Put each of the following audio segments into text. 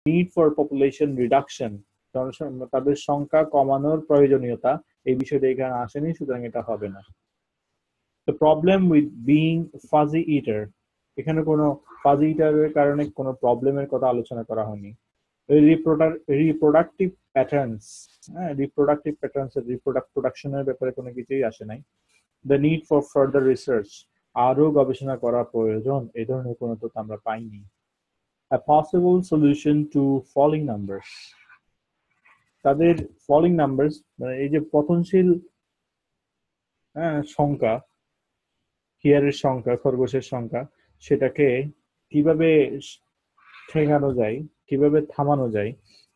Need for population reduction, তাদের সংখ্যা কমানোর প্রয়োজনীয়তা, এই বিষয়টা এখানে আসেনি, সুতরাং এটা হবে না। The problem with being fuzzy eater, এখানে কোনো ফাজি ইটারের কারণে কোনো প্রবলেমের কথা আলোচনা করা হয়নি। রিপ্রোডাক্টিভ প্যাটার্নস, রিপ্রোডাক্টিভ প্যাটার্নস প্রোডাকশনের ব্যাপারে কোনো কিছুই আসে নাই। The need for further research, আরো গবেষণা করা প্রয়োজন, এই ধরনের কোনো তথ্য আমরা পাইনি। A possible solution to falling numbers, তাদের ফলিং নাম্বারস মানে এই যে পতনশীল সংখ্যা, হিয়ারের সংখ্যা, খরগোশের সংখ্যা, সেটাকে কিভাবে ঠেকানো যায়, কিভাবে থামানো যায়,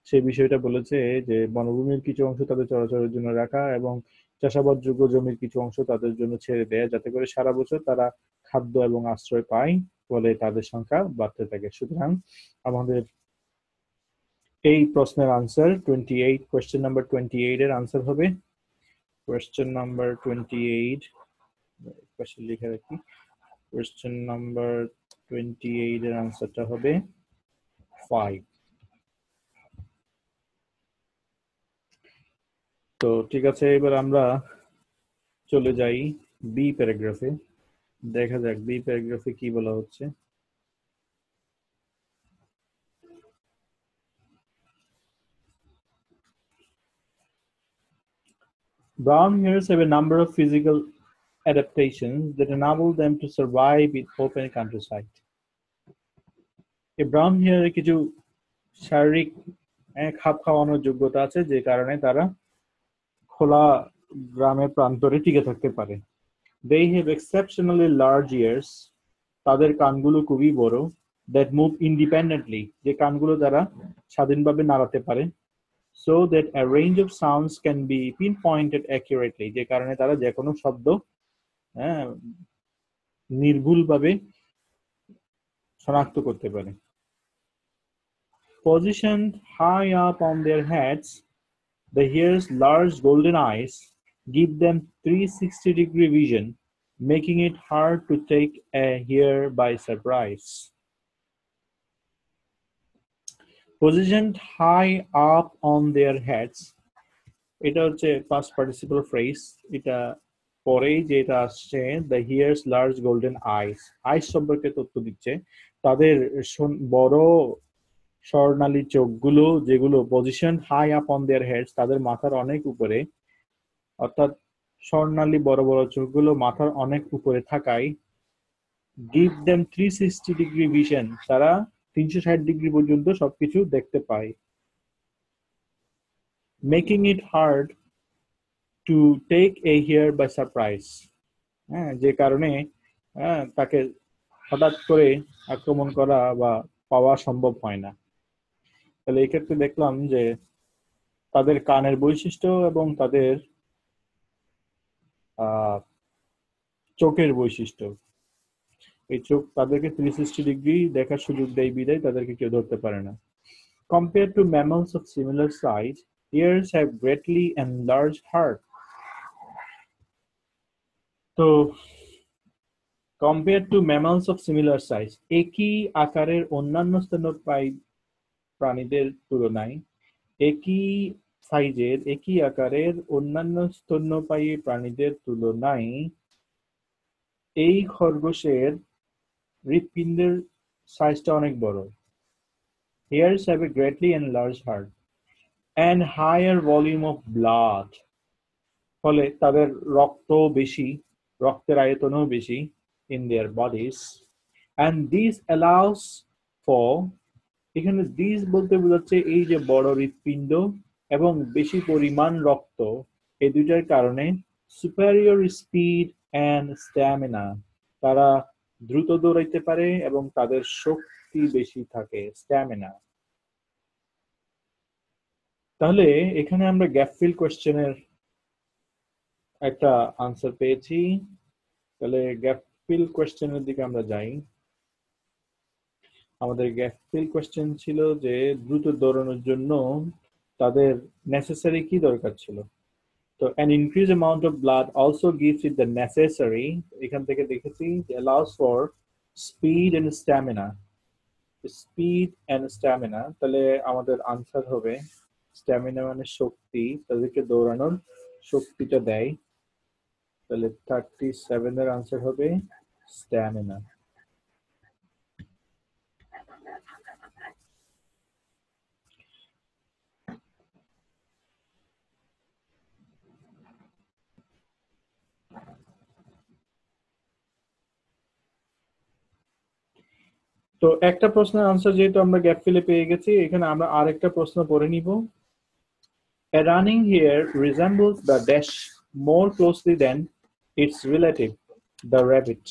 সেই বিষয়টা বলেছে যে বনভূমির কিছু অংশ তাদের চলাচলের জন্য রাখা এবং চাষাবাদযোগ্য জমির কিছু অংশ তাদের জন্য ছেড়ে দেয়, যাতে করে সারা বছর তারা খাদ্য এবং আশ্রয় পায়, ফলে তাদের সংখ্যা বাড়তে থাকে। সুতরাং আমাদের এই প্রশ্নের আনসার 28, কোয়েশ্চেন নাম্বার 28 এর আনসার হবে কোয়েশ্চেন নাম্বার 28, পাশে লিখে রাখি, কোয়েশ্চেন নাম্বার 28 এর আনসারটা হবে 5। তো ঠিক আছে, এবার আমরা চলে যাই বি প্যারাগ্রাফে, দেখা যাক বি প্যারাগ্রাফে কি বলা হচ্ছে। Brown hares have a number of physical adaptations that enable them to survive in open countryside. এই ব্রাউন হেয়ারের কিছু শারীরিক খাপ খাওয়ানোর যোগ্যতা আছে, যে কারণে তারা খোলা গ্রামের প্রান্তরে টিকে থাকতে পারে। They have exceptionally large ears, তাদের কানগুলো খুবই বড়। That move independently, যে কানগুলো দ্বারা স্বাধীনভাবে নাড়াতে পারে। So that a range of sounds can be pinpointed accurately, যে কারণে তারা যে কোনো শব্দ নির্ভুলভাবে শনাক্ত করতে পারে। Positioned high up on their heads, the hare's large golden eyes give them 360-degree vision, making it hard to take a hare by surprise. Positioned high up on their heads, এটা হচ্ছে past participle phrase, এটা পরেই যেটা আসছে the hare's large golden eyes, eyes সম্পর্কে তথ্য দিচ্ছে, তাদের বড় স্বর্ণালী চোখগুলো, যেগুলো position high up on their heads, তাদের মাথার অনেক উপরে, অর্থাৎ স্বর্ণালী বড় বড় চোখগুলো মাথার অনেক উপরে থাকায় গিভ দেম 360-ডিগ্রি ভিশন, তারা 360 ডিগ্রি পর্যন্ত সবকিছু দেখতে পায়। Making it hard to take a hare by surprise, যে কারণে তাকে হঠাৎ করে আক্রমণ করা বা পাওয়া সম্ভব হয় না। তাহলে এই ক্ষেত্রে দেখলাম যে তাদের কানের বৈশিষ্ট্য এবং তাদের চোখের বৈশিষ্ট্য, এই চোখ তাদেরকে 360-ডিগ্রি দেখার সুযোগ দেয় বিধায় তাদেরকে কেউ ধরতে পারে না। Compared to mammals of similar size, hares have greatly enlarged heart. তো compared to mammals of similar size, একই আকারের অন্যান্য স্তন্যপায়ী প্রাণীদের তুলনায়, একই সাইজের একই আকারের অন্যান্য স্তন্যপায়ী প্রাণীদের তুলনায় এই খরগোশের হৃৎপিণ্ডের সাইজটা অনেক বড়। Hares have a greatly enlarged heart and higher volume of blood, ফলে তাদের রক্ত বেশি, রক্তের আয়তনও বেশি in their bodies, and this allows for, এখানে দিস বলতে বোঝাচ্ছে এই যে বড় হৃৎপিণ্ড এবং বেশি পরিমাণ রক্ত, এই দুইটার কারণে superior speed and stamina, তারা দ্রুত দৌড়াইতে পারে এবং তাদের শক্তি বেশি থাকে, স্ট্যামিনা। তাহলে এখানে আমরা গ্যাপ ফিল কোয়েশ্চেনের একটা আনসার পেয়েছি। তাহলে গ্যাপ ফিল কোয়েশ্চেনের দিকে আমরা যাই। আমাদের গ্যাপ ফিল কোয়েশ্চেন ছিল যে দ্রুত দৌড়ানোর জন্য তাদের নেসেসারি কি দরকার ছিল। তো an increased amount of blood also gives it the necessary, এখান থেকে দেখেছি যে allows for speed and stamina, speed and stamina, তাহলে আমাদের আনসার হবে স্ট্যামিনা মানে শক্তি, তাদেরকে দৌড়ানোর শক্তিটা দেয়। তাহলে 37 এর আনসার হবে স্ট্যামিনা। তো একটা প্রশ্নের আনসার যেহেতু আমরা গ্যাপ ফিলে পেয়ে গেছি, এখানে আমরা আরেকটা প্রশ্ন পড়ে নিব। A running hare resembles the dash more closely than its relative, the rabbit.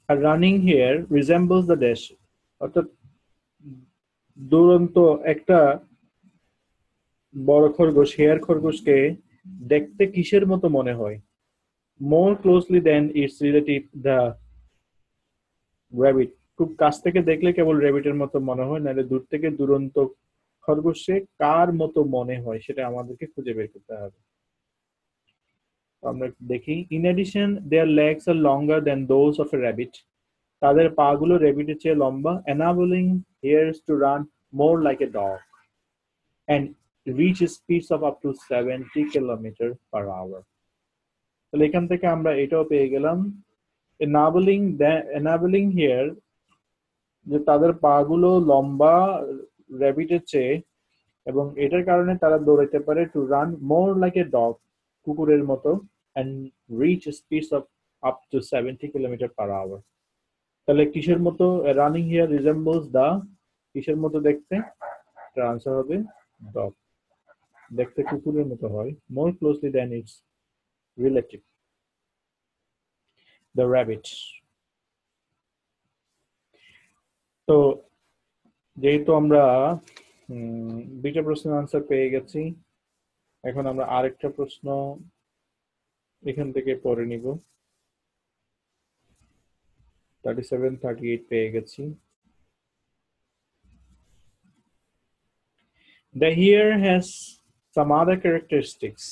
A running hare resembles the dash, অর্থাৎ দুরন্ত একটা বড় খরগোশ হেয়ার খরগোশকে দেখতে কিসের মতো মনে হয়? More closely than its relative, the rabbit. খুব কাছ থেকে দেখলে কেবল র্যাবিটের মতো মনে হয়, নাহলে দূর থেকে দুরন্ত খরগোশে কার মতো মনে হয় সেটা আমাদেরকে খুঁজে বের করতে হবে। আমরা দেখি, in addition their legs are longer than those of a rabbit. তাদের পা গুলো র্যাবিটের চেয়ে লম্বা, enabling hares to run more like a dog and reach speeds of up to 70 km/h. তাহলে এখান থেকে আমরা এটাও পেয়ে গেলাম, enabling here, যে তাদের পা গুলো লম্বা র্যাবিটের চেয়ে, এবং এটার কারণে তারা দৌড়াইতে পারে to run more like a dog, কুকুরের মতো, and reach speeds of up to 70 km/h. তাহলে কিসের মতো? রানিং হিয়ার রিজেম্বলস দা, কিসের মতো দেখতে? এটার আনসার হবে ডগ, দেখতে কুকুরের মতো হয়। More closely than its relative, the rabbit. তো যেহেতু আমরা দুইটা প্রশ্নের আনসার পেয়ে গেছি, এখন আমরা আরেকটা প্রশ্ন এখান থেকে পড়ে নিব। 37, 38 পেয়ে গেছি। The hare has some other characteristics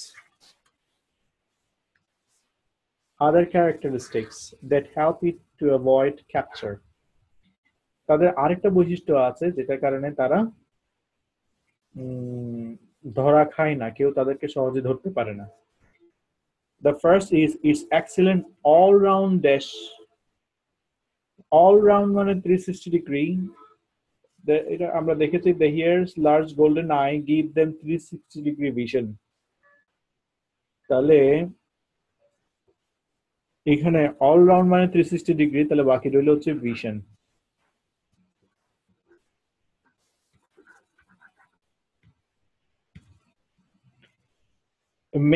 that help it to avoid capture. তাদের আরেকটা বৈশিষ্ট্য আছে যেটার কারণে তারা ধরা খায় না, কেউ তাদেরকে সহজে ধরতে পারে না। The first is its excellent all-round dash. All-round মানে 360 ডিগ্রি। এটা আমরা দেখেছি, the hare's large golden eye give them 360 degree vision. তাহলে এখানে all-round মানে 360 ডিগ্রি, তাহলে বাকি রইল হচ্ছে vision.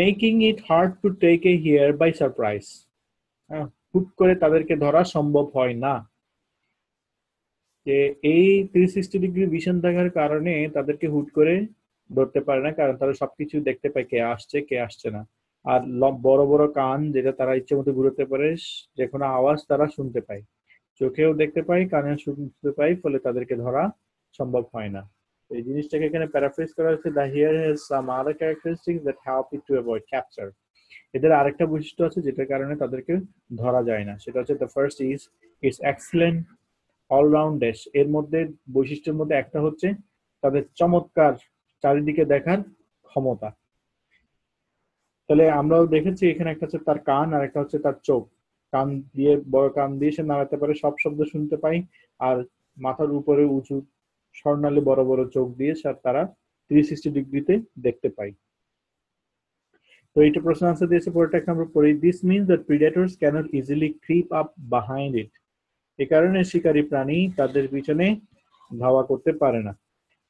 Making it hard to take a hare by surprise. হুট করে তাদেরকে ধরা সম্ভব হয় না। যে এই 360 ডিগ্রি ভিশন থাকার কারণে তাদেরকে হুট করে ধরতে পারে না, কারণ তারা সবকিছু দেখতে পায়, কে আসছে কে আসছে না। আর বড় বড় কান, যেটা তারা ইচ্ছে মতো ঘুরতে পারে, যে কোনো আওয়াজ তারা শুনতে পায়, চোখেও দেখতে পায়, কানেও শুনতে পায়, ফলে তাদেরকে ধরা সম্ভব হয় না। এই জিনিসটাকে এখানে প্যারাফ্রেজ করা হচ্ছে, the hare has some other characteristics that help it to avoid capture. এদের আরেকটা বৈশিষ্ট্য আছে যেটার কারণে তাদেরকে ধরা যায় না, সেটা হচ্ছে the first is its excellent all-round dash. এর মধ্যে বৈশিষ্ট্যের মধ্যে একটা হচ্ছে তাদের চমৎকার চারিদিকে দেখার ক্ষমতা। তাহলে আমরাও দেখেছি এখানে একটা হচ্ছে তার কান, আর একটা হচ্ছে তার চোখ। কান দিয়ে, বড় কান দিয়ে সে নাড়াতে পারে, সব শব্দ শুনতে পাই, আর মাথার উপরে উঁচু স্বর্ণালী বড় বড় চোখ দিয়ে তারা 360 ডিগ্রিতে দেখতে পাই। তো এইটা প্রশ্ন আনসার দিয়েছে, পরেরটা এক নম্বর পড়ি। This means that predators can't easily creep up behind it. এই কারণে শিকারী প্রাণী তাদের পিছনে ধাওয়া করতে পারে না।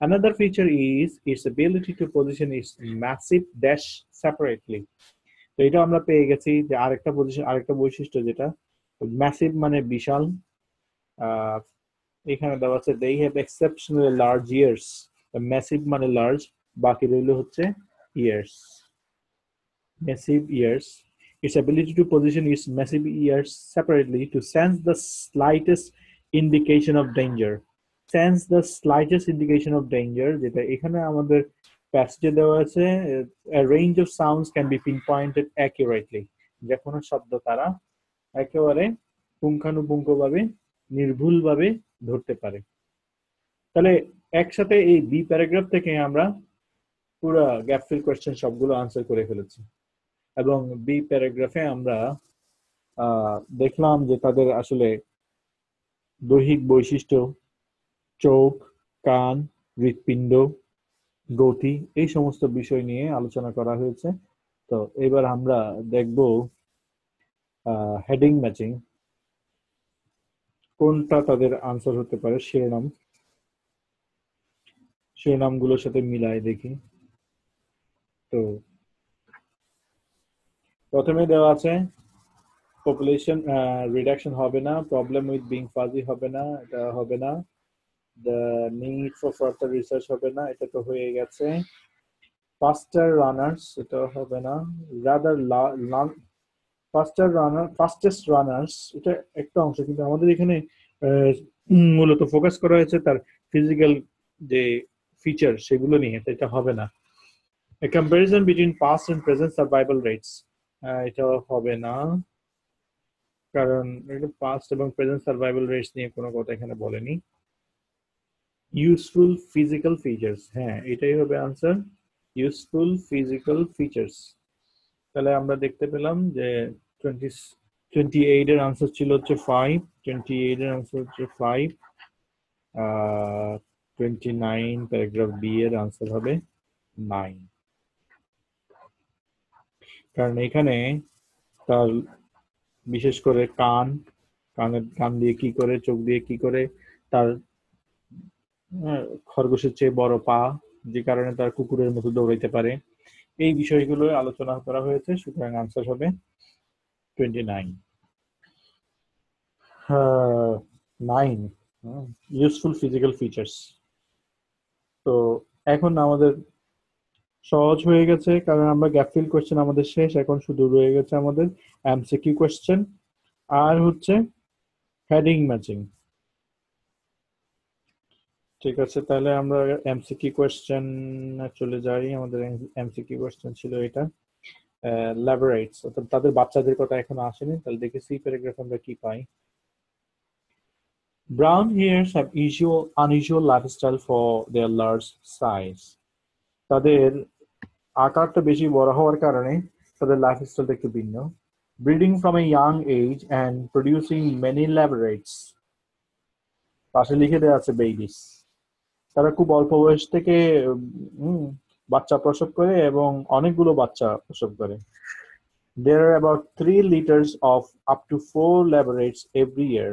Another feature is its ability to position its massive dash separately. তো এটা আমরা পেয়ে গেছি যে আরেকটা বৈশিষ্ট্য যেটা ম্যাসিভ মানে বিশাল। এখানে দেওয়া আছে they have exceptionally large ears. Massive মানে লার্জ, বাকি রইল হচ্ছে ears. Massive ears. Its ability to position its massive ears separately to sense the slightest indication of danger. Sense the slightest indication of danger, যেটা এখানে আমাদের প্যাসেজে দেওয়া আছে, a range of sounds can be pinpointed accurately. যে কোনো শব্দ তারা একেবারে পুঙ্খানুপুঙ্খভাবে নির্ভুলভাবে ধরতে পারে। তাহলে একসাথে এই বি প্যারাগ্রাফ থেকে আমরা পুরো গ্যাপ ফিল কোয়েশ্চেন সবগুলো আনসার করে ফেলেছি এবং বি প্যারাগ্রাফে আমরা দেখলাম যে তাদের আসলে দৈহিক বৈশিষ্ট্য, চোখ, কান, হৃৎপিণ্ড, গতি এই সমস্ত বিষয় নিয়ে আলোচনা করা হয়েছে। তো এবার আমরা দেখব হেডিং ম্যাচিং, কোনটা তাদের আনসার হতে পারে শিরোনামগুলোর সাথে মিলাই দেখি। তো প্রথমে দেওয়া আছে পপুলেশন রিডাকশন হবে না, প্রবলেম উইথ বিং ফাজি হবে না, এটা হবে না, the need for further research হবে না, এটা তো হয়ে গেছে। ফাস্টার রানার্স এটা হবে না, রাদার ফাস্টেস্ট রানার্স এটা একটা অংশ, কিন্তু আমাদের এখানে মূলত ফোকাস করা হয়েছে তার ফিজিক্যাল যে ফিচার সেগুলো নিয়ে, এটা হবে না। A comparison between past and present survival rates এটা হবে না, কারণ এটা পাস্ট এবং প্রেজেন্ট সার্ভাইভাল রেটস নিয়ে কোনো কথা এখানে বলেনি। ইউজফুল ফিজিক্যাল ফিচার্স, হ্যাঁ এটাই হবে আনসার, ইউজফুল ফিজিক্যাল ফিচার্স। তাহলে আমরা দেখতে পেলাম যে 28 এর আনসার ছিল হচ্ছে 5, 28 এর আনসার হচ্ছে 5, 29 প্যারাগ্রাফ বি এর আনসার হবে 9, কারণ এখানে তার বিশেষ করে কান দিয়ে কি করে, চোখ দিয়ে কি করে, তার খরগোশের চেয়ে বড় পা, যে কারণে তার কুকুরের মতো দৌড়াইতে পারে, এই বিষয়গুলো আলোচনা করা হয়েছে। সুতরাং আনসার হবে 29। 9 ইউজফুল ফিজিক্যাল ফিচার্স। তো এখন আমাদের সহজ হয়ে গেছে, কারণ আমরা গ্যাপ ফিল কোয়েশ্চেন আমাদের শেষ, এখন শুধু রয়ে গেছে আমাদের এমসিকিউ কোয়েশ্চেন আর হচ্ছে হেডিং ম্যাচিং। ঠিক আছে, তাহলে আমরা এমসিকিউ কোয়েশ্চেন চলে যাই। আমাদের এমসিকিউ কোয়েশ্চেন ছিল এটা, ল্যাবরেটস, অর্থাৎ তাদের বাচ্চাদের কথা এখনো আসেনি। তাহলে দেখি সি প্যারাগ্রাফ আমরা কি পাই। Brown hares have unusual lifestyle for their large size. তাদের আকারটা বেশি বড় হওয়ার কারণে তাদের লাইফস্টাইলটা একটু ভিন্ন। Breeding from a young age and producing many labrates. পাশে লিখে দেওয়া আছে বেবিস। তারা খুব অল্প বয়স থেকে বাচ্চা প্রসব করে এবং অনেকগুলো বাচ্চা প্রসব করে। There are about 3 litters of up to 4 labrates every year.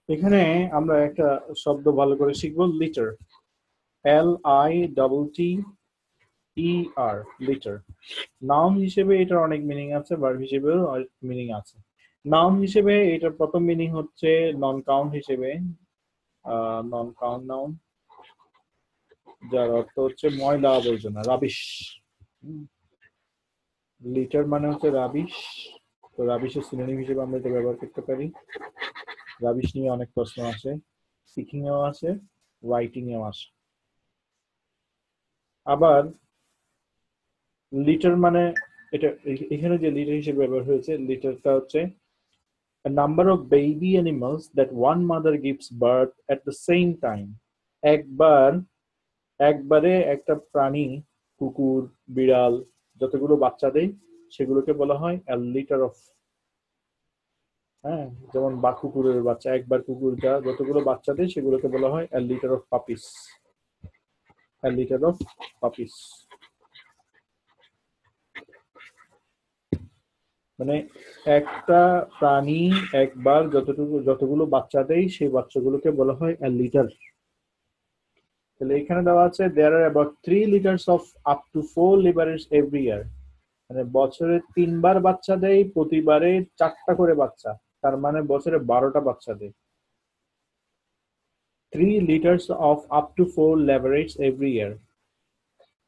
এখানে আমরা একটা শব্দ ভালো করে শিখবো, লিটার, LITTER, লিটার। নাউন হিসেবে এটার অনেক মিনিং আছে, ভার্ব হিসেবেও মিনিং আছে। নাউন হিসেবে এটার প্রথম মিনিং হচ্ছে নন কাউন্ট হিসেবে, নন কাউন্ট নাউন, যার অর্থ হচ্ছে ময়লা আবর্জনা, রাবিশ। লিটার মানে হচ্ছে রাবিশ, তো রাবিশের সিনোনিম হিসেবে আমরা এটা ব্যবহার করতে পারি। রাবিশ নিয়ে অনেক প্রশ্ন আছে, স্পিকিং এও আছে, রাইটিং এও আছে। আবার লিটার মানে এটা এখানে যে লিটার হিসেবে ব্যবহার হয়েছে, লিটারটা হচ্ছে a number of baby animals that one mother gives birth at the same time. একবারে একটা প্রাণী, কুকুর, বিড়াল যতগুলো বাচ্চা দেয় সেগুলোকে বলা হয় a litter of, হ্যাঁ, যেমন কুকুরের বাচ্চা, একবার কুকুরটা যতগুলো বাচ্চা দেয় সেগুলোকে বলা হয় a litter of puppies, a litter of puppies। মানে একটা প্রাণী একবার যতগুলো বাচ্চা দেয় সেই বাচ্চাগুলোকে বলা হয় a litter। তাহলে এখানে দেওয়া আছে there are about 3 litters of up to 4 laborers every year, মানে বছরে 3বার বাচ্চা দেয়, প্রতিবারে 4টা করে বাচ্চা, তার মানে বছরে 12টা বাচ্চা দেয়। 3 liters of up to 4 laborers every year,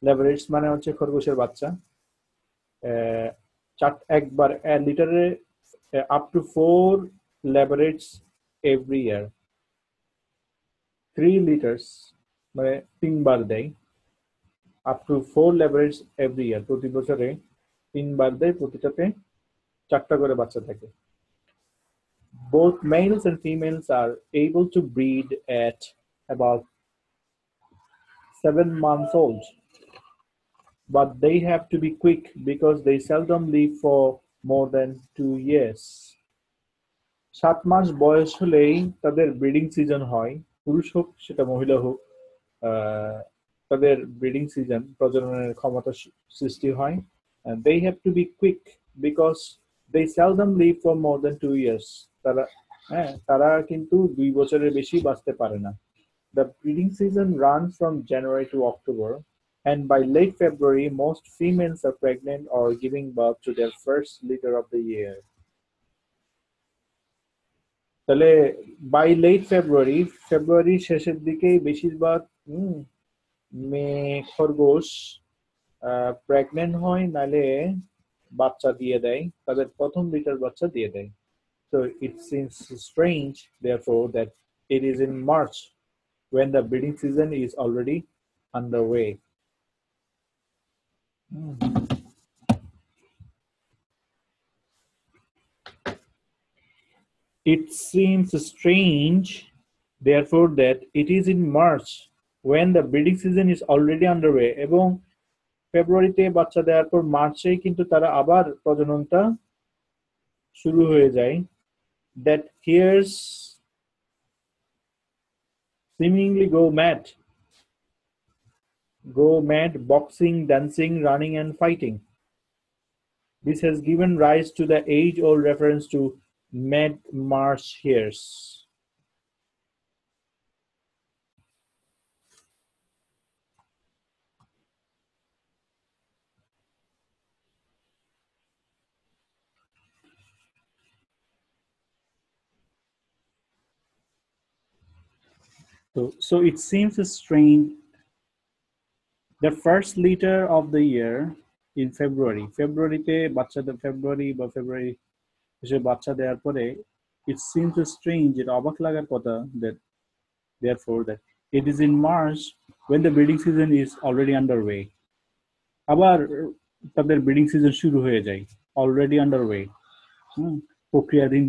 laborers মানে হচ্ছে খরগোশের বাচ্চা। একবার লিটারে up to 4 laborers every year, 3 liters মানে 3বার দেয়, up to 4 laborers every year প্রতি বছরে 3বার দেয়, প্রতিটাতে 4টা করে বাচ্চা থাকে। Both males and females are able to breed at about 7 months old, but they have to be quick because they seldom live for more than 2 years. 7 মাস বয়স হলেই তাদের ব্রিডিং সিজন হয়, পুরুষ হোক সেটা মহিলা হোক, তাদের ব্রিডিং সিজন প্রজননের ক্ষমতা সৃষ্টি হয়। They have to be quick because they seldom live for more than 2 years. তারা কিন্তু 2 বছরের বেশি বাঁচতে পারে না। The breeding season runs from January to October, and by late February most females are pregnant or giving birth to their first litter of the year. তাহলে by late ফেব্রুয়ারি শেষের দিকেই বেশিরভাগ মেয়ে খরগোশ প্রেগনেন্ট হয়, নালে বাচ্চা দিয়ে দেয়, তাদের প্রথম লিটার বাচ্চা দিয়ে দেয়। So it seems strange therefore that it is in March when the breeding season is already underway. It seems strange therefore that it is in March when the breeding season is already underway, এবং ফেব্রুয়ারিতে বাচ্চা দেওয়ার পর মার্চেই কিন্তু তারা আবার প্রজননটা শুরু হয়ে যায়। That here's seemingly go mad, boxing, dancing, running and fighting. This has given rise to the age-old reference to mad March hares. So it seems strange. The first litter of the year in February. ফেব্রুয়ারিতে বাচ্চাদের ফেব্রুয়ারি এসে বাচ্চা দেওয়ার পরে it seems strange, এটা অবাক লাগার কথা that therefore that it is in March when the breeding season is already underway. আবার তাদের ব্রিডিং সিজন শুরু হয়ে যায়, অলরেডি আন্ডারওয়ে, প্রক্রিয়াধীন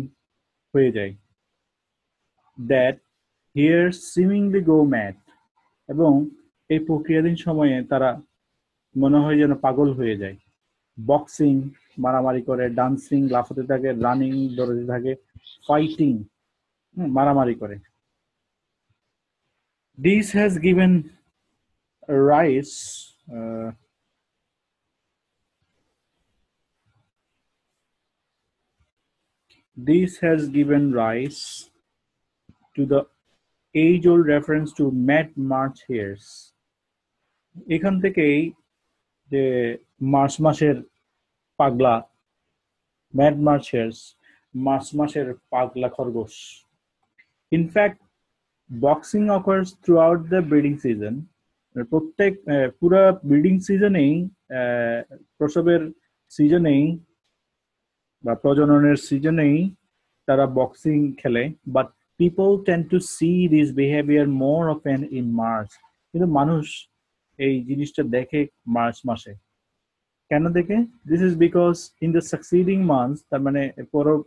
হয়ে যায়। That here seemingly go mad, এবং এই প্রক্রিয়াধীন সময়ে তারা মনে হয় যেন পাগল হয়ে যায়। বক্সিং, মারামারি করে, ডান্সিং, লাফাতে থাকে, রানিং, দৌড়াতে থাকে, ফাইটিং, মারামারি করে। This has given rise to the age-old reference to mad March hares. এখান থেকেই যে মার্চ মাসের পাগলা, ম্যাড মার্চ হারেস, মার্চ মাসের পাগলা খরগোশ। In fact, boxing occurs throughout the breeding season. প্রত্যেক পুরো ব্রিডিং সিজনেই, প্রসবের সিজনেই বা প্রজননের সিজনেই তারা বক্সিং খেলে, but people tend to see this behaviour more often in March. কিন্তু মানুষ এই জিনিসটা দেখে মার্চ মাসে। কেন দেখে? This is because in the succeeding months, তার মানে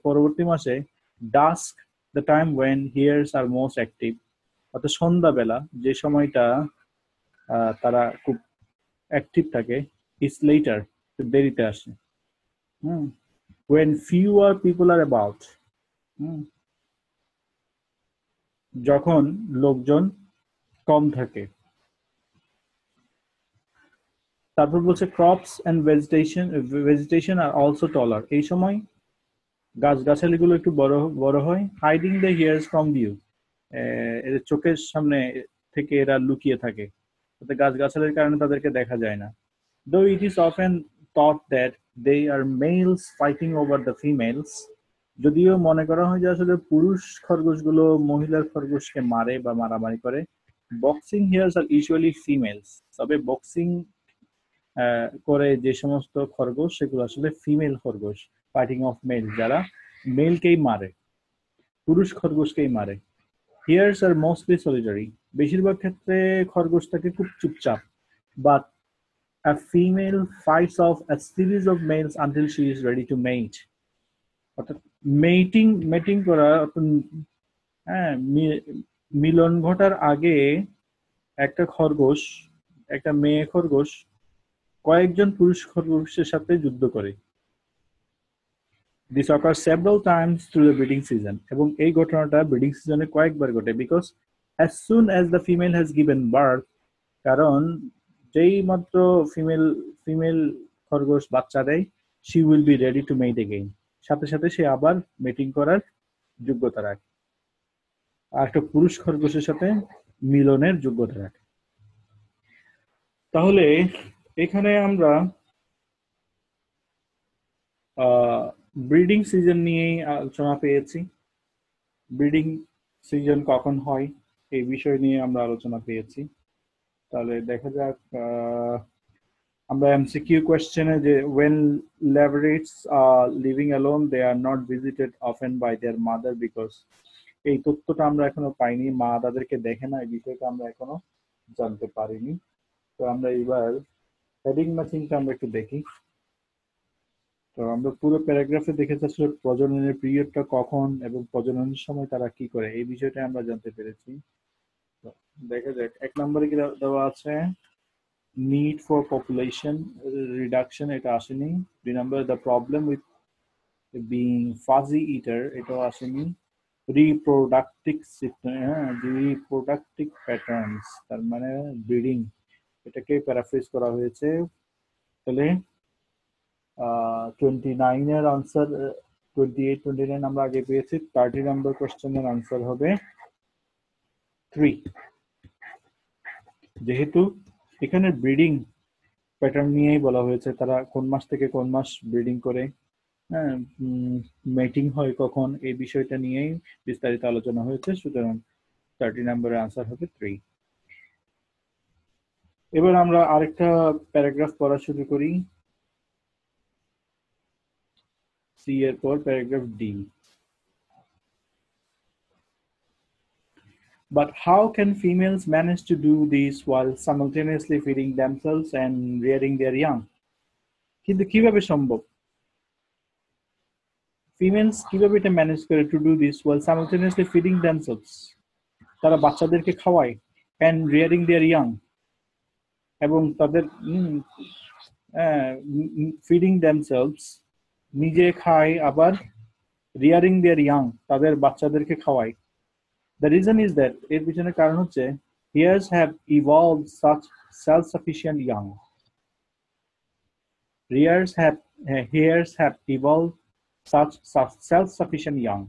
পরবর্তী মাসে, dusk the time when hares are most active, অর্থাৎ সন্ধ্যাবেলা যে সময়টা তারা খুব অ্যাক্টিভ থাকে, ইটস লেটার, দেরিতে আসে। when fewer people are about, যখন লোকজন কম থাকে। তারপর বলছে crops and vegetation are also taller, এই সময় গাছগাছালিগুলো একটু বড় হয়। Hiding the hares from view, এদের চোখের সামনে থেকে এরা লুকিয়ে থাকে, গাছগাছালির কারণে তাদেরকে দেখা যায় না। Though it is often thought that they are males fighting over the females, যদিও মনে করা হয় যে আসলে পুরুষ খরগোশগুলো মহিলার খরগোশকে মারে বা মারামারি করে। বক্সিং হিয়ার্স আর ইউজুয়ালি ফিমেলস, তবে বক্সিং করে যে সমস্ত খরগোশ সেগুলো আসলে ফিমেল খরগোশ, ফাইটিং অফ মেল, যারা মেলকেই মারে, পুরুষ খরগোশকেই মারে। হিয়ার্স আর মোস্টলি সলিটারি, বেশিরভাগ ক্ষেত্রে খরগোশ থাকে খুব চুপচাপ, but a female fights off a series of males until she is ready to mate. অর্থাৎ মেটিং করা, হ্যাঁ, মিলন ঘটার আগে একটা খরগোশ, একটা মেয়ে খরগোশ কয়েকজন পুরুষ খরগোশের সাথে যুদ্ধ করে। This occurs several times through the breeding season, এবং এই ঘটনাটা ব্রিডিং সিজনে কয়েকবার ঘটে, because as soon as the female has given birth, কারণ যেই মাত্র ফিমেল খরগোশ বাচ্চা দেয়, she will be ready to mate again, সাথে সাথে সে আবার মেটিং করার যোগ্যতা রাখে, আর একটা পুরুষ খরগোশের সাথে মিলনের যোগ্যতা রাখে। তাহলে এখানে আমরা ব্রিডিং সিজন নিয়েই আলোচনা পেয়েছি। ব্রিডিং সিজন কখন হয় এই বিষয় নিয়ে আমরা আলোচনা পেয়েছি। তাহলে দেখা যাক, আমরা এমসিকিউ কোয়েশ্চেনে যে when leverets are living alone they are not visited often by their mother because, এই তথ্যটা আমরা এখনো পাইনি, মা তাদেরকে দেখে না, এই বিষয়টা আমরা এখনো জানতে পারিনি। তো আমরা এবার হেডিং ম্যাচিংটা আমরা একটু দেখি। তো আমরা পুরো প্যারাগ্রাফে দেখেছি আসলে প্রজননের পিরিয়ডটা কখন এবং প্রজননের সময় তারা কি করে, এই বিষয়টা আমরা জানতে পেরেছি। দেখা যাক, এক নম্বরে কি দেওয়া আছে, need for population reduction, এটা আসেনি। 2 নম্বরে the problem with being fuzzy eater, এটাও আসেনি। reproductive patterns, তার মানে ব্রিডিং, এটাকে প্যারাফ্রেজ করা হয়েছে। তাহলে 29 এর আনসার 28 29 আমরা আগে পেয়েছি। 30 নম্বর কোশ্চেনের আনসার হবে 3। যেহেতু এখানে ব্রিডিং প্যাটার্ন নিয়েই বলা হয়েছে, তারা কোন মাস থেকে কোন মাস ব্রিডিং করে, হ্যাঁ, মেটিং হয় কখন, এই বিষয়টা নিয়েই বিস্তারিত আলোচনা হয়েছে, সুতরাং 30 নম্বরের আনসার হবে 3। এবার আমরা আরেকটা প্যারাগ্রাফ পড়া শুরু করি। সি এর পর paragraph D. But how can females manage to do this while simultaneously feeding themselves and rearing their young? কিন্তু কিভাবে সম্ভব? ফিমেলস কিভাবে এটা ম্যানেজ করে to do this while simultaneously feeding themselves? তারা বাচ্চাদেরকে খাওয়ায় and rearing their young, এবং তাদের ফিডিং themselves, নিজে খায় আবার rearing their young, তাদের বাচ্চাদেরকে খাওয়ায়। The reason is that, এর পিছনে কারণ হচ্ছে, hares have evolved such self-sufficient young. Hares have evolved such self-sufficient young.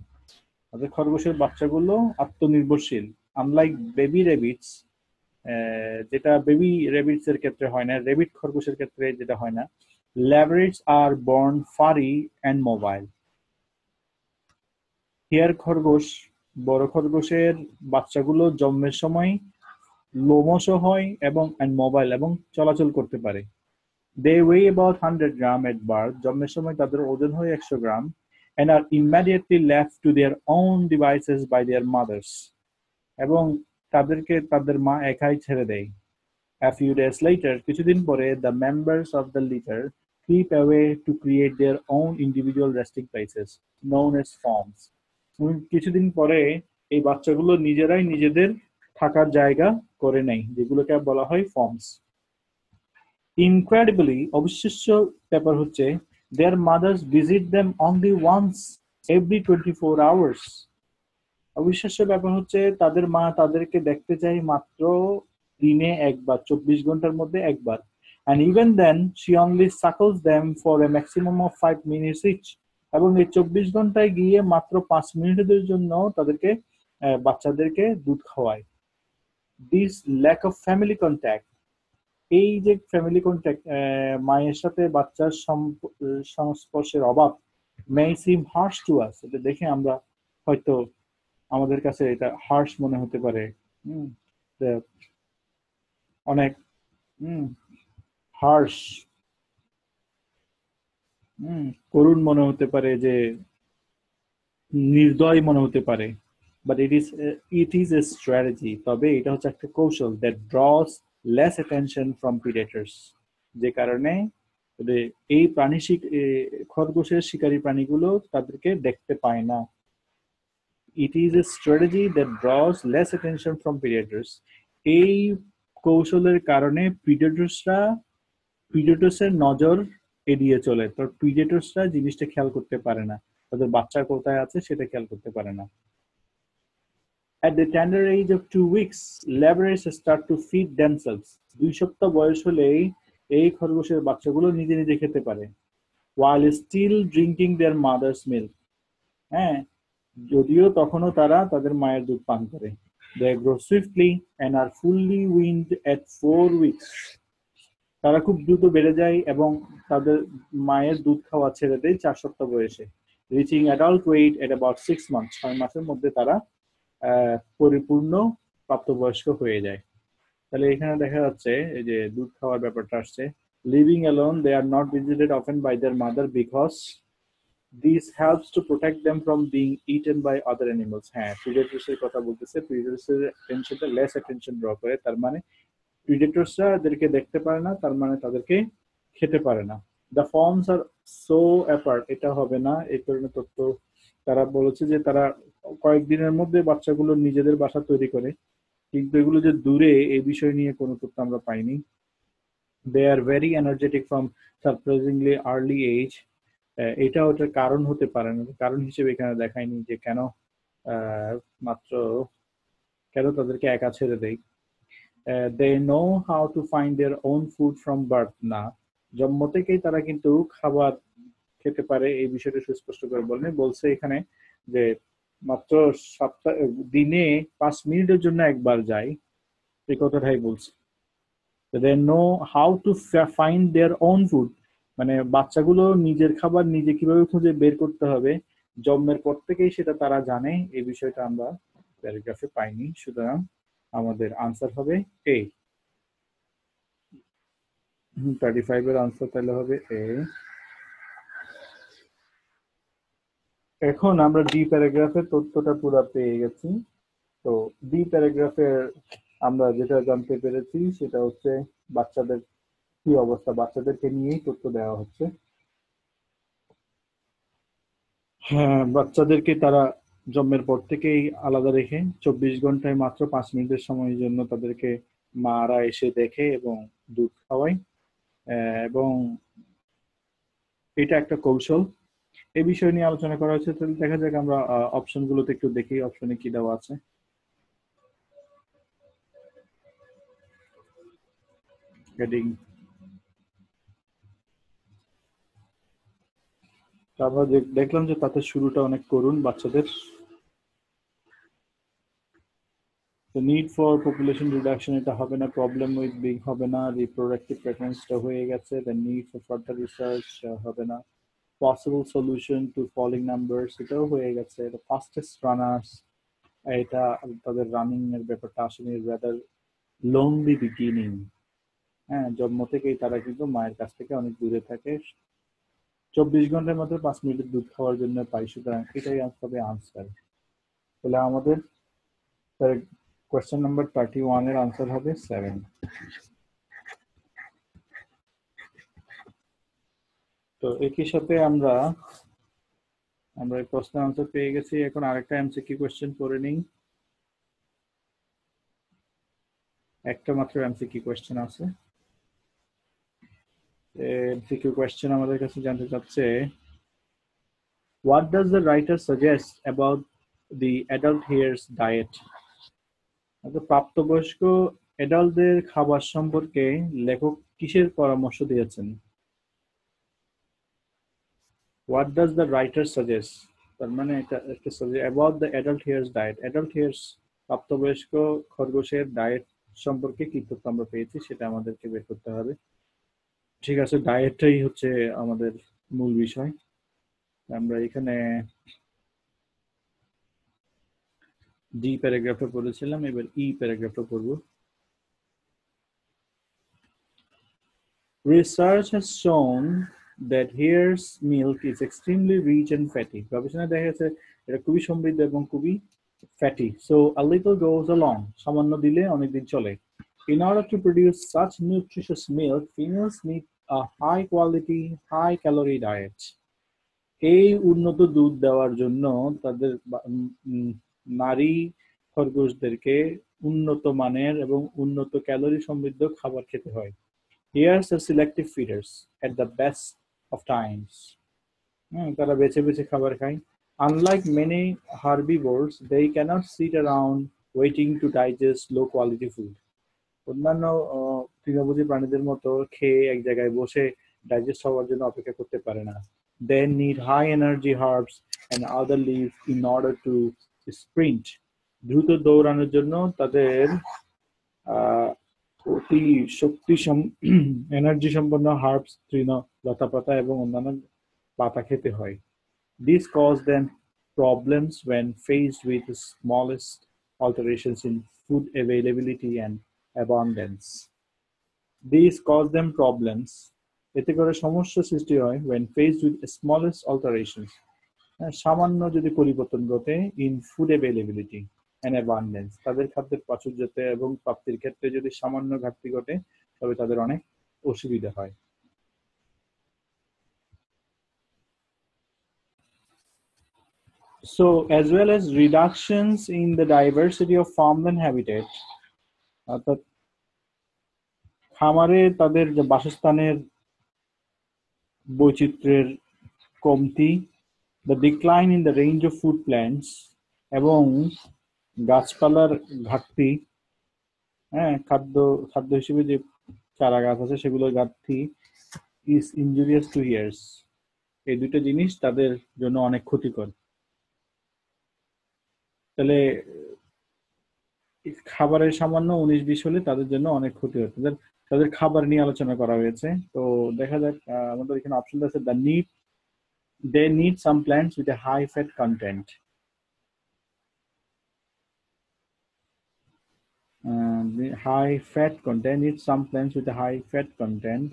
তাদের খরগোশের বাচ্চাগুলো আত্মনির্ভরশীল, unlike baby rabbits, যেটা বেবি রেবিটস এর ক্ষেত্রে হয় না, রেবিট খরগোশের ক্ষেত্রে যেটা হয় না। Leverets are born furry and mobile. Hare খরগোশ, বড় খরগোশের বাচ্চাগুলো জন্মের সময় লোমশ হয় এবং মোবাইল, এবং চলাচল করতে পারে। They weigh about 100 gram at birth, জন্মের সময় তাদের ওজন হয় 100 গ্রাম, and are immediately left to their own devices by their mothers, এবং তাদেরকে তাদের মা একাই ছেড়ে দেয়। A few days later, কিছুদিন পরে, the members of the litter creep away to create their own individual resting places, known as forms. কিছুদিন পরে এই বাচ্চাগুলো নিজেরাই নিজেদের থাকার জায়গা করে নেয়, যেগুলোকে বলা হয় ফর্মস। Incredibly, অবিশ্বাস্য ব্যাপার হচ্ছে, their mothers visit them only once every 24 hours. অবিশ্বাস্য ব্যাপার হচ্ছে, তাদের মা তাদেরকে দেখতে চায় মাত্র দিনে একবার, 24 ঘন্টার মধ্যে একবার, and even then she only suckles them for a maximum of 5 minutes each, এবং এই 24 ঘন্টায় গিয়ে মাত্র 5 মিনিটের জন্য তাদেরকে বাচ্চাদেরকে দুধ খাওয়ায়। This lack of family contact, এই যে ফ্যামিলি কন্ট্যাক্ট, মায়ের সাথে বাচ্চার সংস্পর্শের অভাব, may seem harsh to us, এটা দেখে আমরা হয়তো, আমাদের কাছে এটা হার্শ মনে হতে পারে, অনেক হার্শ, করুণ মনে হতে পারে, যে নির্দয় মনে হতে পারে, but it is a strategy, তবে এটা হচ্ছে একটা কৌশল, that draws less attention from predators, যে কারণে এই খরগোশের শিকারী প্রাণীগুলো তাদেরকে দেখতে পায় না। It is a strategy that draws less attention from predators. এই কৌশলের কারণে প্রিডেটরসের নজর এড়িয়ে চলে, তো প্রিডেটরসরা জিনিসটা খেয়াল করতে পারে না, তাদের বাচ্চা কোথায় আছে সেটা খেয়াল করতে পারে না। At the tender age of 2 weeks, laborers start to feed themselves. 2 সপ্তাহ বয়স হলেই এই খরগোশের বাচ্চাগুলো নিজে নিজে খেতে পারে। While still drinking their mother's milk. হ্যাঁ, যদিও তখনও তারা তাদের মায়ের দুধ পান করে। They grow swiftly and are fully weaned at 4 weeks. তারা খুব দ্রুত বেড়ে যায় এবং তাদের মায়ের দুধ খাওয়া ছেড়ে দেয় 4 সপ্তাহ বয়সে। Reaching adult weight at about 6 months. 6 মাসের মধ্যে তারা পরিপূর্ণ প্রাপ্তবয়স্ক হয়ে যায়। তাহলে এখানে দেখা যাচ্ছে এই যে দুধ খাওয়ার ব্যাপারটা আসছে। Living alone, they are not visited often by their mother because this helps to protect them from being eaten by other animals. হ্যাঁ, প্রিডেটরসের কথা বলতেছে, প্রিডেটরসের অ্যাটেনশনটা লেস অ্যাটেনশন ড্র করে, তার মানে প্রিডেটরসরা এদেরকে দেখতে পারে না, তার মানে তাদেরকে খেতে পারে না। The forms are so apart, এটা হবে না, এই কারণে তথ্য তারা বলেছে যে তারা কয়েকদিনের মধ্যে বাচ্চাগুলো নিজেদের বাসা তৈরি করে, কিন্তু এগুলো যে দূরে এই বিষয় নিয়ে কোনো তথ্য আমরা পাইনি। They are very energetic from surprisingly early age. এটা ওটার কারণ হতে পারে না, কারণ হিসেবে এখানে দেখায়নি যে মাত্র কেন তাদেরকে একা ছেড়ে দেয়। They know how to find their own food from birth. না, জন্ম থেকেই তারা কিন্তু খাবার খেতে পারে, এই বিষয়টা সুস্পষ্ট করে বলছে এখানে যে মাত্র দিনে 5 মিনিটের জন্য একবার যায়, এই কথাটাই বলছে। They know how to find their own food, মানে বাচ্চাগুলো নিজের খাবার নিজে কিভাবে খুঁজে বের করতে হবে জন্মের পর থেকেই সেটা তারা জানে, এই বিষয়টা আমরা প্যারাগ্রাফে পাইনি, সুতরাং আমাদের আনসার হবে এ। 35 এর আনসার তাহলে হবে এ। এখন আমরা ডি প্যারাগ্রাফের তথ্যটা পুরো পেয়ে গেছি। তো ডি প্যারাগ্রাফের আমরা যেটা জানতে পেরেছি সেটা হচ্ছে বাচ্চাদের কি অবস্থা, বাচ্চাদেরকে নিয়েই তথ্য দেওয়া হচ্ছে। হ্যাঁ, বাচ্চাদেরকে তারা জন্মের পর থেকেই আলাদা রেখে 24 ঘন্টায় মাত্র 5 মিনিটের সময়ের জন্য তাদেরকে মারা এসে দেখে এবং দুধ খাওয়ায়, এবং এটা একটা কৌশল, এই বিষয় নিয়ে আলোচনা করা হয়েছে। তাহলে দেখা যাক আমরা অপশন গুলোতে একটু দেখি অপশনে কি দেওয়া আছে। হেডিং আমরা দেখলাম যে তাতে শুরুটা অনেক করুন বাচ্চাদের। The need for population reduction এটা হবে না, problem with being হবে না, reproductive patternsটা হয়ে গেছে, the need for further research হবে না, possible solution to falling numbers এটাও হয়ে গেছে, the fastest runners এটা তাদের রানিং এর ব্যাপারটা আসলে rather lonely beginning। হ্যাঁ, জন্ম থেকেই তারা কিন্তু মায়ের কাছ থেকে অনেক দূরে থাকে, 24 ঘন্টার মধ্যে 5 মিনিট দুধ খাওয়ার জন্য পাই, সুতরাং এটাই হবে আনসার। তাহলে আমাদের কোয়েশ্চেন নাম্বার 31 এর আনসার হবে 7। তো একই সাথে আমরা এই প্রশ্নের আনসার পেয়ে গেছি। এখন আরেকটা এমসিকিউ কোয়েশ্চেন করে নিই। একটা মাত্র এমসিকিউ কোয়েশ্চেন আছে। এমসিকিউ কোয়েশ্চেন আমাদের কাছে জানতে চাচ্ছে, what does the writer suggest about the adult hare's diet? প্রাপ্তবয়স্ক অ্যাডাল্টদের খাবার সম্পর্কে লেখক কিসের পরামর্শ দিয়েছেন? What does the writer suggest? তার মানে এটা একটা suggest about the adult hare's diet. Adult hare's প্রাপ্তবয়স্ক খরগোশের ডায়েট সম্পর্কে কি তথ্য আমরা পেয়েছি সেটা আমাদেরকে বের করতে হবে। ঠিক আছে, ডায়েটটাই হচ্ছে আমাদের মূল বিষয়। আমরা এখানে ডি প্যারাগ্রাফে পড়েছিলাম, এবার ই প্যারাগ্রাফে পড়ব। Research has shown that hare's milk is extremely rich and fatty. গবেষণায় দেখা গেছে এটা খুবই সমৃদ্ধ এবং খুবই fatty. So a little goes a long. সামান্য দিলে অনেকদিন চলে। In order to produce such nutritious milk, females need a high quality, high calorie diet. এই উন্নত দুধ দেওয়ার জন্য তাদের নারী খরগোশদেরকে উন্নত মানের এবং উন্নত ক্যালোরি সমৃদ্ধ খাবার খেতে হয়। Here's the selective feeders at the best of times. তারা বেছে বেছে খাবার খায়। Unlike many herbivores, they cannot sit around waiting to digest low quality food. অন্যান্য তৃণভোজী প্রাণীদের মতো খেয়ে এক জায়গায় বসে ডাইজেস্ট হওয়ার জন্য অপেক্ষা করতে পারে না। They need high energy herbs and other leaves in order to sprint. দ্রুত দৌড়ানোর জন্য তাদের অতি শক্তি এনার্জি সম্পন্ন হার্বস, তৃণ, লতাপাতা এবং অন্যান্য পাতা খেতে হয়। This causes them problems when faced with the smallest alterations in food availability and abundance. These cause them problems. এতে করে সমস্যা সৃষ্টি হয় when faced with the smallest alterations. সামান্য যদি পরিবর্তন ঘটে in food availability and abundance. তাদের খাদ্যের প্রাচুর্যতে এবং প্রাপ্তির ক্ষেত্রে যদি সামান্য ঘাটতি ঘটে তবে তাদের অনেক অসুবিধা হয়। So as well as reductions in the diversity of farmland habitat, অর্থাৎ খামারে তাদের যে বাসস্থানের বৈচিত্র্যের কমতি, the decline in the range of food plants এবং গাছপালার ঘাটতি, খাদ্য হিসেবে যে চারা গাছ আছে সেগুলোর ঘাটতি is injurious to ears. এই দুটো জিনিস তাদের জন্য অনেক ক্ষতিকর। তাহলে খাবারের সামান্য 19-20 হলে তাদের জন্য অনেক ক্ষতি হয়। তাদের খাবার নিয়ে আলোচনা করা হয়েছে। তো দেখা যাক, আমাদের এখানে অপশন আছে they need some plants with a high fat content. The high fat content needs some plants with a high fat content.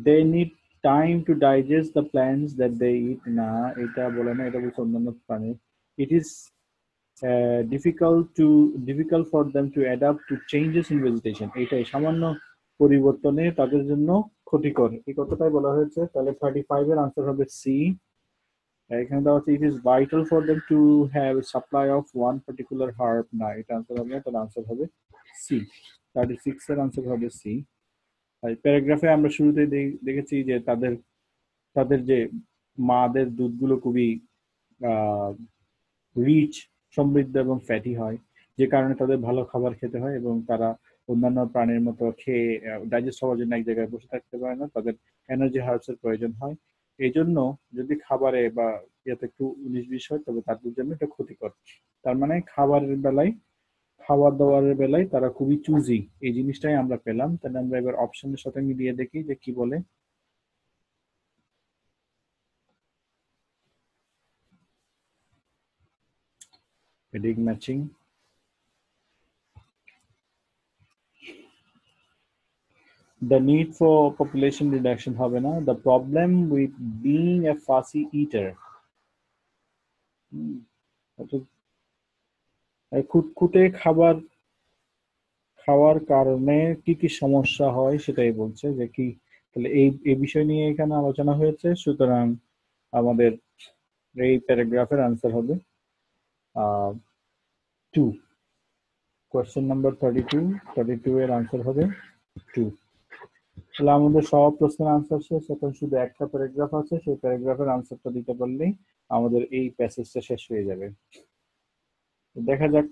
They need time to digest the plants that they eat. না, এটা বলে না, এটা বলছে অন্যান্য প্রাণী। It is difficult for them to adapt to changes in vegetation. এটাই সামান্য পরিবর্তনে তাদের জন্য ক্ষতিকর, এই কথাটাই বলা হয়েছে। তাহলে 35 এর আনসার হবে সি। এখানে দেওয়া আছে it is vital for them to have a supply of one particular herb. না, এটা আনসার হবে না, তাহলে আনসার হবে সি। 36 এর আনসার হবে সি। আর প্যারাগ্রাফে আমরা শুরুতেই দেখেছি যে তাদের যে মাদের দুধগুলো খুবই রিচ, সমৃদ্ধ এবং ফ্যাটি হয়, যে কারণে তাদের ভালো খাবার খেতে হয় এবং তারা অন্যান্য প্রাণীর মতো খেয়ে ডাইজেস্ট হওয়ার জন্য এক জায়গায় বসে থাকতে পারে না, তাদের এনার্জি হার্বসের প্রয়োজন হয়। এই জন্য যদি খাবারে বা ইয়াতে একটু 19-20 হয় তবে তাদের জন্য এটা ক্ষতিকর। তার মানে খাবার দাবারের বেলায় তারা খুবই চুজি, এই জিনিসটাই আমরা পেলাম। তাহলে আমরা এবার অপশনের সাথে মিলিয়ে দেখি যে কি বলে। Heading matching. The need for population reduction হবে না, the problem with being a fussy eater. খুঁতখুঁতে খাওয়ার কারণে কি কি সমস্যা হয় সেটাই বলছে, যে কি তাহলে এই বিষয় নিয়ে এখানে আলোচনা হয়েছে। সুতরাং আমাদের এই প্যারাগ্রাফের আনসার হবে 2। কোয়েশ্চেন নাম্বার 32 এর আনসার হবে 2। তাহলে আমাদের সব প্রশ্নের আনসার শেষ। এখন শুধু একটা প্যারাগ্রাফ আছে, সেই প্যারাগ্রাফের আনসারটা দিতে পারলেই আমাদের এই প্যাসেজটা শেষ হয়ে যাবে। দেখা যাক,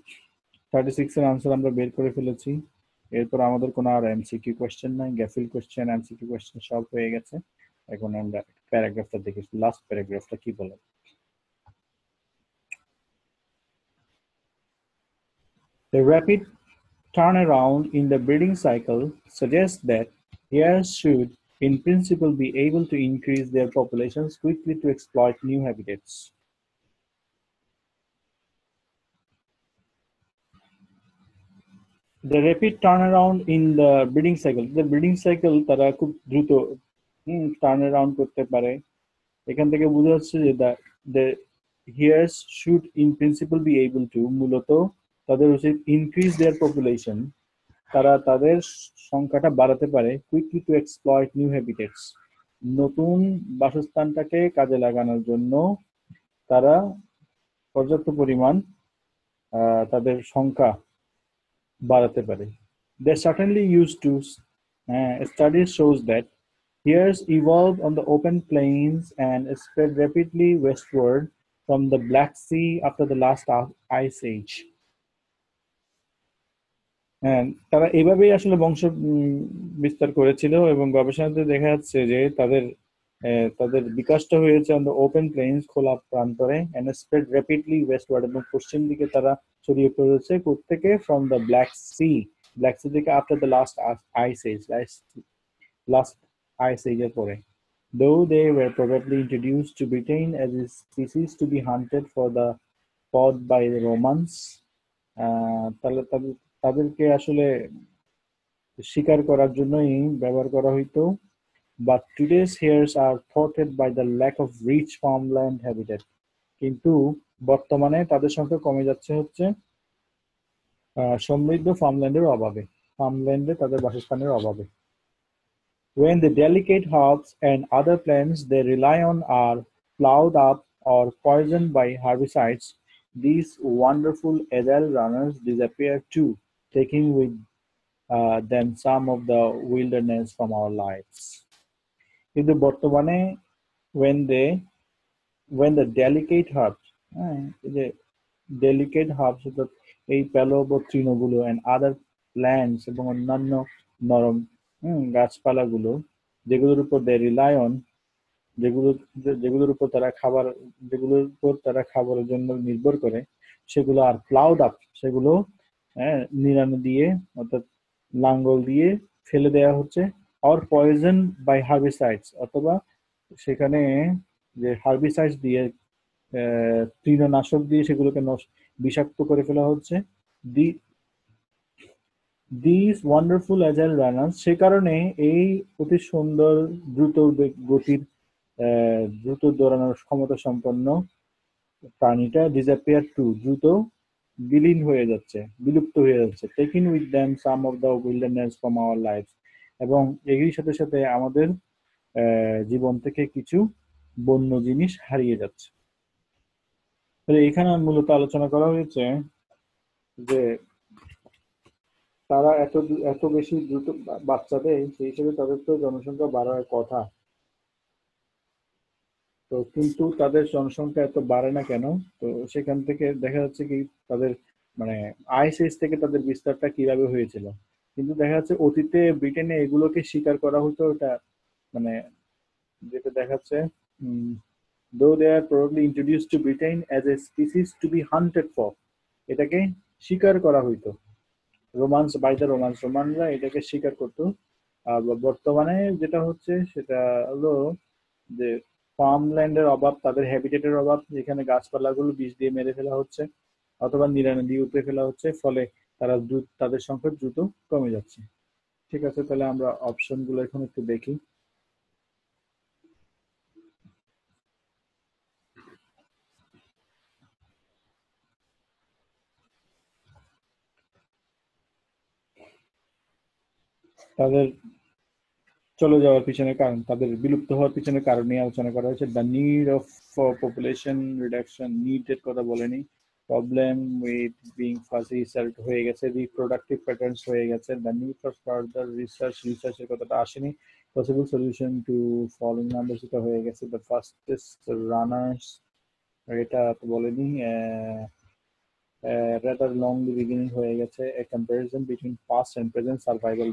36 এর আনসার আমরা বের করে ফেলেছি। এরপর আমাদের কোনো আর এমসিকিউ কোয়েশ্চেন নাই, গ্যাফিল কোয়েশ্চেন, এমসিকিউ কোয়েশ্চেন সব হয়ে গেছে। এখন আমরা প্যারাগ্রাফটা দেখি, লাস্ট প্যারাগ্রাফটা কি বলে। The rapid turnaround in the breeding cycle suggests that hares should, in principle, be able to increase their populations quickly to exploit new habitats. The rapid turnaround in the breeding cycle, তারা খুব দ্রুত turnaround করতে পারে। এখান থেকে বোঝা যাচ্ছে যে the hares should in principle be able to, মূলত তাদের উচিত increase their population, তারা তাদের সংখ্যাটা বাড়াতে পারে quickly to exploit new habitats. নতুন বাসস্থানটাকে কাজে লাগানোর জন্য তারা পর্যাপ্ত পরিমাণ তাদের সংখ্যা বাড়াতে পারে। They certainly used to. Studies shows that hares evolved on the open plains and spread rapidly westward from the Black Sea after the last ice age. হ্যাঁ, তারা এভাবেই আসলে বংশ বিস্তার করেছিল এবং গবেষণাতে দেখা যাচ্ছে যে তাদের বিকাশটা হয়েছে অন দ্য ওপেন প্লেন্স, খোলা প্রান্তরে, এন্ড স্প্রেড র্যাপিডলি ওয়েস্টওয়ার্ড, এবং পশ্চিম দিকে তারা ছড়িয়ে পড়েছে কোত্থেকে, ফ্রম দ্য ব্ল্যাক সি থেকে আফটার দ্য লাস্ট আইস এজের পরে। Though they were probably introduced to Britain as a species to be hunted for the pod by the Romans, তাহলে তাদেরকে আসলে শিকার করার জন্যই ব্যবহার করা হইতো। But today's hares are thwarted by the lack of rich farmland habitat. কিন্তু বর্তমানে তাদের সংখ্যা কমে যাচ্ছে হচ্ছে সমৃদ্ধ ফার্মল্যান্ডে তাদের বাসস্থানের অভাবে। When the delicate herbs and other plants they rely on are plowed up or poisoned by herbicides, these wonderful agile runners disappear too, taking with them some of the wilderness from our lives. কিন্তু বর্তমানে when the delicate herbs, এই যে delicate herbs, অর্থাৎ এই প্যালব ও তৃণগুলো and other plants এবং অন্যান্য নরম গাছপালাগুলো, যেগুলোর উপর they rely on, যেগুলোর উপর তারা খাবারের জন্য নির্ভর করে, সেগুলো আর প্লাউড আপ, সেগুলো নিড়ানি দিয়ে অর্থাৎ লাঙ্গল দিয়ে ফেলে দেওয়া হচ্ছে, অর পয়জন বাই হার্বিসাইডস, অথবা সেখানে যে হার্বিসাইডস দিয়ে তৃণনাশক দিয়ে সেগুলোকে বিষাক্ত করে ফেলা হচ্ছে। দিস ওয়ান্ডারফুল অ্যাজাইল রানার্স, সে কারণে এই অতি সুন্দর গতির দ্রুত দৌড়ানোর ক্ষমতা সম্পন্ন প্রাণীটা ডিসঅ্যাপিয়ার টু, দ্রুত বিলুপ্ত হয়ে যাচ্ছে। Taking with them some of the wilderness from our life, এবং এরই সাথে সাথে আমাদের জীবন থেকে কিছু বন্য জিনিস হারিয়ে যাচ্ছে। এখানে মূলত আলোচনা করা হয়েছে যে তারা এত বেশি দ্রুত বাচ্চা দেয়, সেই হিসেবে তাদের তো জনসংখ্যা বাড়ার কথা, তো কিন্তু তাদের জনসংখ্যা এত বাড়ে না কেন? তো সেখান থেকে দেখা যাচ্ছে কি তাদের মানে আইএসএস থেকে তাদের বিস্তারটা কিভাবে হয়েছিল। কিন্তু দেখা যাচ্ছে অতীতে ব্রিটেনে এগুলোকে স্বীকার করা হতো, ওটা মানে যেটা দেখাচ্ছে though they are probably introduced to Britain as a species to be hunted for, এটাকে স্বীকার করা হইতো রোমানরা এটাকে স্বীকার করতো। বর্তমানে যেটা হচ্ছে সেটা হলো যে ফার্মল্যান্ডের অভাব, তাদের হ্যাবিটেটের অভাব, যেখানে গাছপালাগুলো বিষ দিয়ে মেরে ফেলা হচ্ছে অথবা নিড়ানি দিয়ে উপড়ে ফেলা হচ্ছে, ফলে তাদের সংখ্যা দ্রুত কমে যাচ্ছে। ঠিক আছে, তাহলে আমরা অপশনগুলো এখন একটু দেখি। তাদের চলে যাওয়ার পিছনে কারণ, তাদের বিলুপ্ত হওয়ার পিছনে কারণ নিয়ে আলোচনা করা হয়েছে। The need of population reduction, নিডের কথা বলেনি। Problem with being fuzzy sold হয়ে গেছে, রিপ্রোডাক্টিভ প্যাটার্নস হয়ে গেছে। দ্য নিড ফর ফার্দার রিসার্চের কথাটা আসেনি। Possible solution to following numbers এটা হয়ে গেছে। দ্য ফাস্টেস্ট রানার্স এটা তো বলেনি। rather longly beginning হয়ে গেছে। a comparison between past and present survival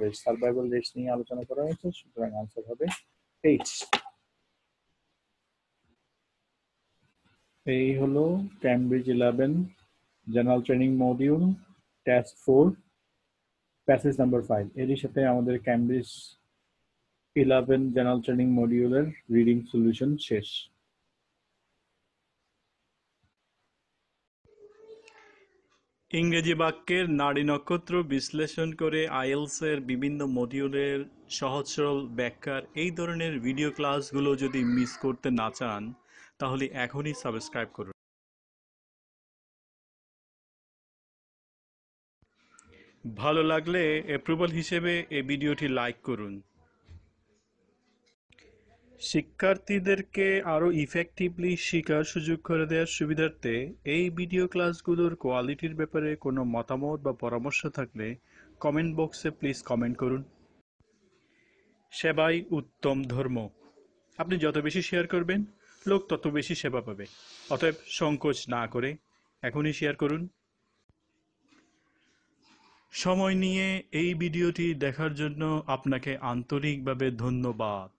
rates নিয়ে আলোচনা করা হয়েছে, সুতরাং आंसर হবে H। এই হলো Cambridge 11 general training module test 4 passage number 5, এরই সাথে আমাদের ক্যামব্রিজ 11 জেনারেল ট্রেনিং মডিউলের রিডিং সলিউশন শেষ। ইংরেজি বাক্যের নাড়ি নক্ষত্র বিশ্লেষণ করে আইএলটিএস-এর বিভিন্ন মডিউলের সহজ সরল ব্যাখ্যার এই ধরনের ভিডিও ক্লাসগুলো যদি মিস করতে না চান, তাহলে এখনই সাবস্ক্রাইব করুন। ভালো লাগলে অ্যাপ্রুভাল হিসেবে এই ভিডিওটি লাইক করুন। শিক্ষার্থীদেরকে আরও ইফেক্টিভলি শেখার সুযোগ করে দেওয়ার সুবিধার্থে এই ভিডিও ক্লাসগুলোর কোয়ালিটির ব্যাপারে কোনো মতামত বা পরামর্শ থাকলে কমেন্ট বক্সে প্লিজ কমেন্ট করুন। সেবাই উত্তম ধর্ম। আপনি যত বেশি শেয়ার করবেন, লোক তত বেশি সেবা পাবে। অতএব সংকোচ না করে এখনই শেয়ার করুন। সময় নিয়ে এই ভিডিওটি দেখার জন্য আপনাকে আন্তরিকভাবে ধন্যবাদ।